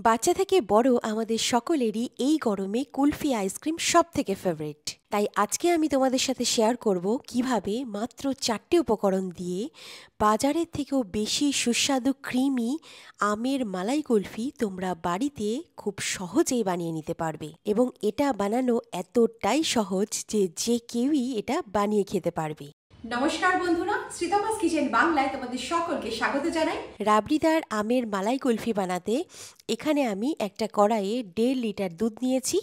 বাচ্চা থেকে বড় আমাদের সকলেরই এই গরমে কুলফি আইসক্রিম সবথেকে ফেভারিট। তাই আজকে আমি তোমাদের সাথে শেয়ার করব কিভাবে মাত্র 4টে উপকরণ দিয়ে বাজারের থেকেও বেশি সুস্বাদু ক্রিমি আমের মালাই কুলফি তোমরা বাড়িতে খুব সহজেই বানিয়ে নিতে পারবে। এবং এটা বানানো এতটাই সহজ যে যে কেউই এটা বানিয়ে খেতে পারবে। নমস্কার বন্ধুরা, শ্রীতমাস কিচেন বাংলায় তোমাদের সকলকে স্বাগত জানাই। রাবড়িদার আমের মালাই কুলফি বানাতে এখানে আমি একটা কড়াইয়ে 1.5 লিটার দুধ নিয়েছি।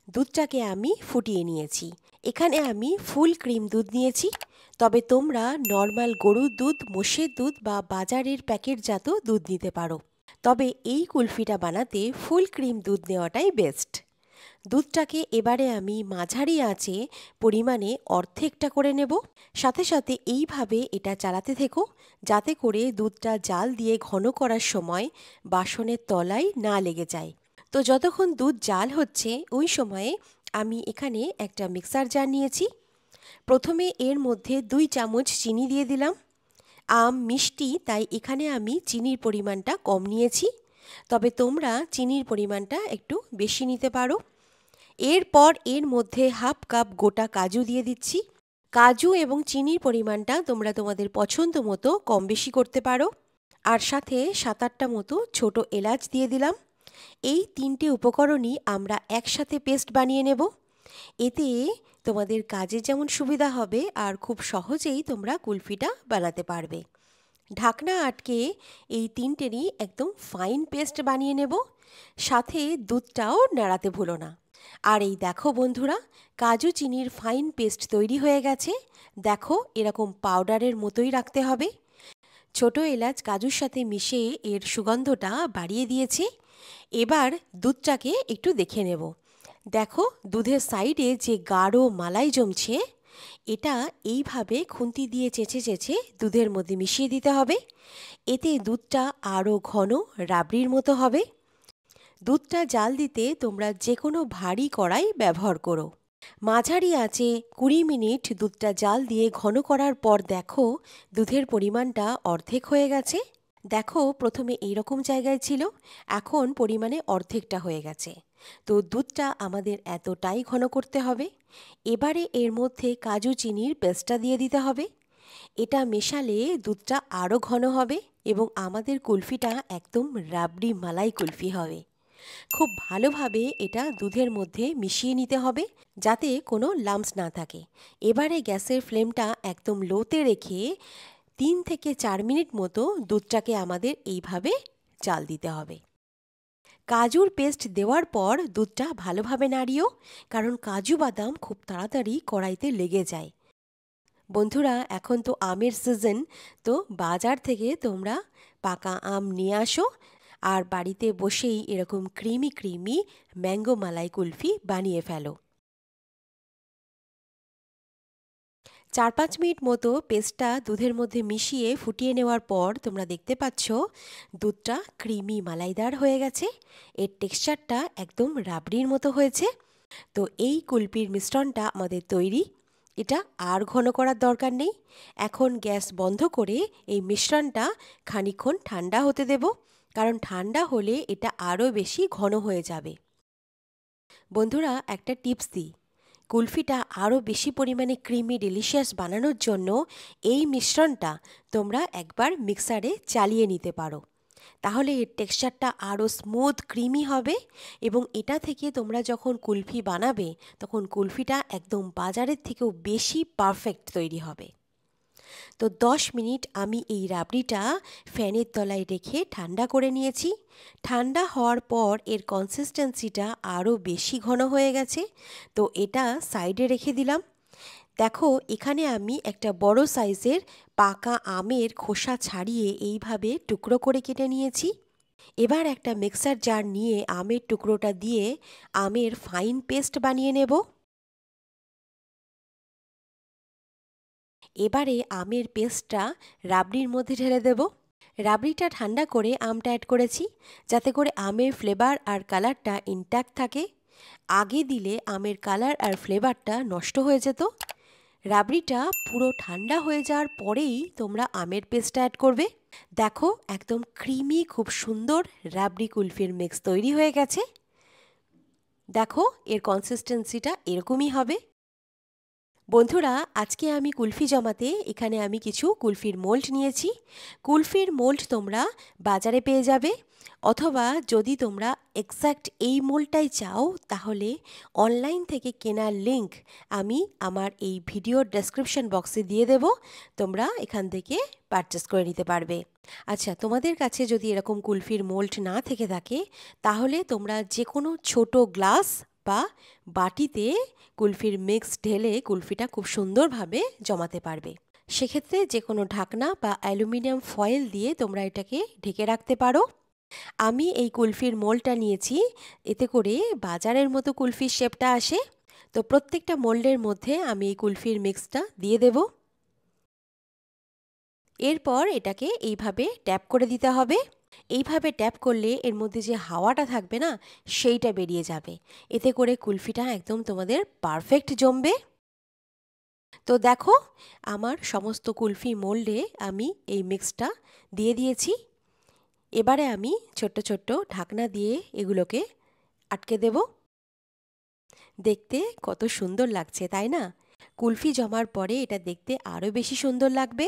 দুধটাকে আমি ফুটিয়ে নিয়েছি। এখানে আমি ফুল ক্রিম দুধ নিয়েছি, তবে তোমরা নর্মাল গরুর দুধ, মোষের দুধ বা বাজারের প্যাকেটজাত দুধ নিতে পারো। তবে এই কুলফিটা বানাতে ফুল ক্রিম দুধ নেওয়াটাই বেস্ট। দুধটাকে এবারে আমি মাঝারি আঁচে পরিমাণে অর্ধেকটা করে নেব। সাথে সাথে এইভাবে এটা চালাতে থেকো যাতে করে দুধটা জাল দিয়ে ঘন করার সময় বাসনের তলায় না লেগে যায়। তো যতক্ষণ দুধ জাল হচ্ছে ওই সময়ে আমি এখানে একটা মিক্সার জার নিয়েছি। প্রথমে এর মধ্যে 2 চামচ চিনি দিয়ে দিলাম। আম মিষ্টি, তাই এখানে আমি চিনির পরিমাণটা কম নিয়েছি, তবে তোমরা চিনির পরিমাণটা একটু বেশি নিতে পারো। এরপর এর মধ্যে হাফ কাপ গোটা কাজু দিয়ে দিচ্ছি। কাজু এবং চিনির পরিমাণটা তোমরা তোমাদের পছন্দ মতো কম বেশি করতে পারো। আর সাথে 7-8টা মতো ছোট এলাচ দিয়ে দিলাম। এই 3টে উপকরণই আমরা একসাথে পেস্ট বানিয়ে নেব। এতে তোমাদের কাজে যেমন সুবিধা হবে আর খুব সহজেই তোমরা কুলফিটা বানাতে পারবে। ঢাকনা আটকে এই 3টেরই একদম ফাইন পেস্ট বানিয়ে নেব। সাথে দুধটাও নাড়াতে ভুলো না। আর এই দেখো বন্ধুরা, কাজু চিনির ফাইন পেস্ট তৈরি হয়ে গেছে। দেখো, এরকম পাউডারের মতোই রাখতে হবে। ছোট এলাচ কাজুর সাথে মিশে এর সুগন্ধটা বাড়িয়ে দিয়েছে। এবার দুধটাকে একটু দেখে নেব। দেখো, দুধের সাইডে যে গাঢ় মালাই জমছে, এটা এইভাবে খুন্তি দিয়ে চেঁচে চেঁচে দুধের মধ্যে মিশিয়ে দিতে হবে। এতে দুধটা আরও ঘন রাবড়ির মতো হবে। দুধটা জাল দিতে তোমরা যে কোনো ভারী কড়াই ব্যবহার করো। মাঝারি আঁচে 20 মিনিট দুধটা জাল দিয়ে ঘন করার পর দেখো দুধের পরিমাণটা অর্ধেক হয়ে গেছে। দেখো, প্রথমে এইরকম জায়গায় ছিল, এখন পরিমাণে অর্ধেকটা হয়ে গেছে। তো দুধটা আমাদের এতটাই ঘন করতে হবে। এবারে এর মধ্যে কাজু চিনির পেস্টটা দিয়ে দিতে হবে। এটা মেশালে দুধটা আরও ঘন হবে এবং আমাদের কুলফিটা একদম রাবড়ি মালাই কুলফি হবে। খুব ভালোভাবে এটা দুধের মধ্যে মিশিয়ে নিতে হবে যাতে কোনো লাম্পস না থাকে। এবারে গ্যাসের ফ্লেমটা একদম লোতে রেখে 3 থেকে 4 মিনিট মতো দুধটাকে আমাদের এইভাবে জাল দিতে হবে। কাজুর পেস্ট দেওয়ার পর দুধটা ভালোভাবে নাড়িও, কারণ কাজু বাদাম খুব তাড়াতাড়ি কড়াইতে লেগে যায়। বন্ধুরা, এখন তো আমের সিজন, তো বাজার থেকে তোমরা পাকা আম নিয়ে আসো আর বাড়িতে বসেই এরকম ক্রিমি ক্রিমি ম্যাঙ্গো মালাই কুলফি বানিয়ে ফেলো। 4-5 মিনিট মতো পেস্টটা দুধের মধ্যে মিশিয়ে ফুটিয়ে নেওয়ার পর তোমরা দেখতে পাচ্ছ দুধটা ক্রিমি মালাইদার হয়ে গেছে। এর টেক্সচারটা একদম রাবড়ির মতো হয়েছে। তো এই কুলফির মিশ্রণটা আমাদের তৈরি। এটা আর ঘন করার দরকার নেই। এখন গ্যাস বন্ধ করে এই মিশ্রণটা খানিকক্ষণ ঠান্ডা হতে দেব, কারণ ঠান্ডা হলে এটা আরও বেশি ঘন হয়ে যাবে। বন্ধুরা, একটা টিপস দিই, কুলফিটা আরও বেশি পরিমাণে ক্রিমি ডেলিশিয়াস বানানোর জন্য এই মিশ্রণটা তোমরা একবার মিক্সারে চালিয়ে নিতে পারো। তাহলে এর টেক্সচারটা আরও স্মুথ ক্রিমি হবে এবং এটা থেকে তোমরা যখন কুলফি বানাবে তখন কুলফিটা একদম বাজারের থেকেও বেশি পারফেক্ট তৈরি হবে। তো 10 মিনিট আমি এই রাবড়িটা ফ্যানের তলায় রেখে ঠান্ডা করে নিয়েছি। ঠান্ডা হওয়ার পর এর কনসিস্টেন্সিটা আরও বেশি ঘন হয়ে গেছে। তো এটা সাইডে রেখে দিলাম। দেখো, এখানে আমি একটা বড় সাইজের পাকা আমের খোসা ছাড়িয়ে এইভাবে টুকরো করে কেটে নিয়েছি। এবার একটা মিক্সার জার নিয়ে আমের টুকরোটা দিয়ে আমের ফাইন পেস্ট বানিয়ে নেব। এবারে আমের পেস্টটা রাবড়ির মধ্যে ঢেলে দেব। রাবড়িটা ঠান্ডা করে আমটা অ্যাড করেছি যাতে করে আমের ফ্লেভার আর কালারটা ইনট্যাক্ট থাকে। আগে দিলে আমের কালার আর ফ্লেভারটা নষ্ট হয়ে যেত। রাবড়িটা পুরো ঠান্ডা হয়ে যাওয়ার পরেই তোমরা আমের পেস্টটা অ্যাড করবে। দেখো একদম ক্রিমি খুব সুন্দর রাবড়ি কুলফির মিক্স তৈরি হয়ে গেছে। দেখো এর কনসিস্টেন্সিটা এরকমই হবে। বন্ধুরা, আজকে আমি কুলফি জমাতে এখানে আমি কিছু কুলফির মোল্ড নিয়েছি। কুলফির মোল্ড তোমরা বাজারে পেয়ে যাবে, অথবা যদি তোমরা এক্স্যাক্ট এই মোল্ডটাই চাও তাহলে অনলাইন থেকে কেনার লিঙ্ক আমি আমার এই ভিডিওর ডেসক্রিপশন বক্সে দিয়ে দেব, তোমরা এখান থেকে পারচেস করে নিতে পারবে। আচ্ছা, তোমাদের কাছে যদি এরকম কুলফির মোল্ড না থেকে থাকে তাহলে তোমরা যে কোনো ছোট গ্লাস বা বাটিতে কুলফির মিক্স ঢেলে কুলফিটা খুব সুন্দরভাবে জমাতে পারবে। সেক্ষেত্রে যে কোনো ঢাকনা বা অ্যালুমিনিয়াম ফয়েল দিয়ে তোমরা এটাকে ঢেকে রাখতে পারো। আমি এই কুলফির মোল্ডটা নিয়েছি, এতে করে বাজারের মতো কুলফির শেপটা আসে। তো প্রত্যেকটা মোল্ডের মধ্যে আমি এই কুলফির মিক্সটা দিয়ে দেব। এরপর এটাকে এইভাবে ট্যাপ করে দিতে হবে। এইভাবে ট্যাপ করলে এর মধ্যে যে হাওয়াটা থাকবে না, সেইটা বেরিয়ে যাবে। এতে করে কুলফিটা একদম তোমাদের পারফেক্ট জমবে। তো দেখো আমার সমস্ত কুলফি মোল্ডে আমি এই মিক্সটা দিয়ে দিয়েছি। এবারে আমি ছোট্ট ছোট্ট ঢাকনা দিয়ে এগুলোকে আটকে দেব। দেখতে কত সুন্দর লাগছে, তাই না? কুলফি জমার পরে এটা দেখতে আরও বেশি সুন্দর লাগবে।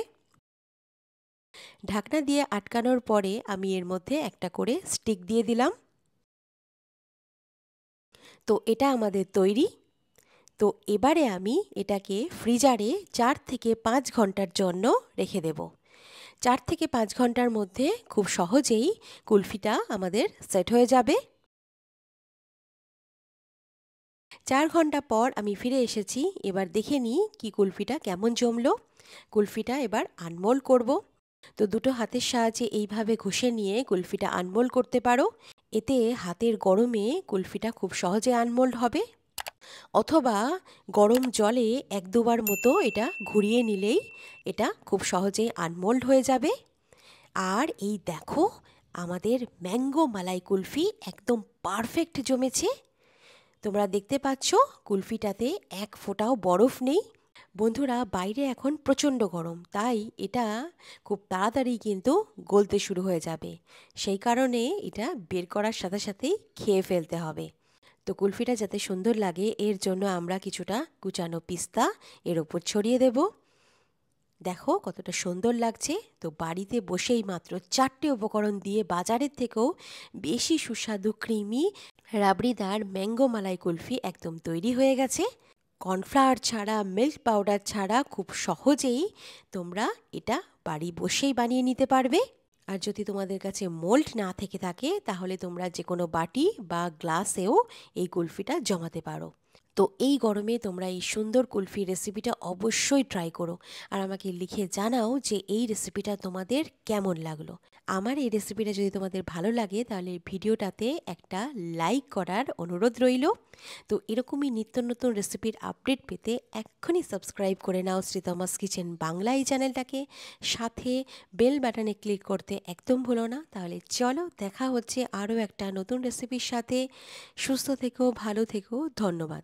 ঢাকনা দিয়ে আটকানোর পরে আমি এর মধ্যে একটা করে স্টিক দিয়ে দিলাম। তো এটা আমাদের তৈরি। তো এবারে আমি এটাকে ফ্রিজারে 4 থেকে 5 ঘন্টার জন্য রেখে দেব। 4 থেকে 5 ঘন্টার মধ্যে খুব সহজেই কুলফিটা আমাদের সেট হয়ে যাবে। 4 ঘন্টা পর আমি ফিরে এসেছি। এবার দেখে নিই কি কুলফিটা কেমন জমলো। কুলফিটা এবার আনমোল্ড করব। তো দুটো হাতের সাহায্যে এইভাবে ঘষে নিয়ে কুলফিটা আনমোল্ড করতে পারো। এতে হাতের গরমে কুলফিটা খুব সহজে আনমোল্ড হবে। অথবা গরম জলে 1-2 বার মতো এটা ঘুরিয়ে নিলেই এটা খুব সহজেই আনমোল্ড হয়ে যাবে। আর এই দেখো আমাদের ম্যাঙ্গো মালাই কুলফি একদম পারফেক্ট জমেছে। তোমরা দেখতে পাচ্ছ কুলফিটাতে এক ফোঁটাও বরফ নেই। বন্ধুরা, বাইরে এখন প্রচণ্ড গরম, তাই এটা খুব তাড়াতাড়ি কিন্তু গলতে শুরু হয়ে যাবে। সেই কারণে এটা বের করার সাথে সাথেই খেয়ে ফেলতে হবে। তো কুলফিটা যাতে সুন্দর লাগে এর জন্য আমরা কিছুটা কুচানো পিস্তা এর ওপর ছড়িয়ে দেব। দেখো কতটা সুন্দর লাগছে। তো বাড়িতে বসেই মাত্র 4টে উপকরণ দিয়ে বাজারের থেকেও বেশি সুস্বাদু ক্রিমি রাবড়িদার ম্যাঙ্গো মালাই কুলফি একদম তৈরি হয়ে গেছে। কর্নফ্লাওয়ার ছাড়া, মিল্ক পাউডার ছাড়া খুব সহজেই তোমরা এটা বাড়ি বসেই বানিয়ে নিতে পারবে। আর যদি তোমাদের কাছে মোল্ড না থেকে থাকে তাহলে তোমরা যে কোনো বাটি বা গ্লাসেও এই কুলফিটা জমাতে পারো। তো এই গরমে তোমরা এই সুন্দর কুলফি রেসিপিটা অবশ্যই ট্রাই করো, আর আমাকে লিখে জানাও যে এই রেসিপিটা তোমাদের কেমন লাগলো। আমার এই রেসিপিটা যদি তোমাদের ভালো লাগে তাহলে ভিডিওটাতে একটা লাইক করার অনুরোধ রইল। তো এরকমই নিত্য নতুন রেসিপির আপডেট পেতে এক্ষুনি সাবস্ক্রাইব করে নাও শ্রীতমাস কিচেন বাংলা এই চ্যানেলটাকে। সাথে বেল বাটনে ক্লিক করতে একদম ভুলো না। তাহলে চলো দেখা হচ্ছে আরও একটা নতুন রেসিপির সাথে। সুস্থ থেকো, ভালো থেকো, ধন্যবাদ।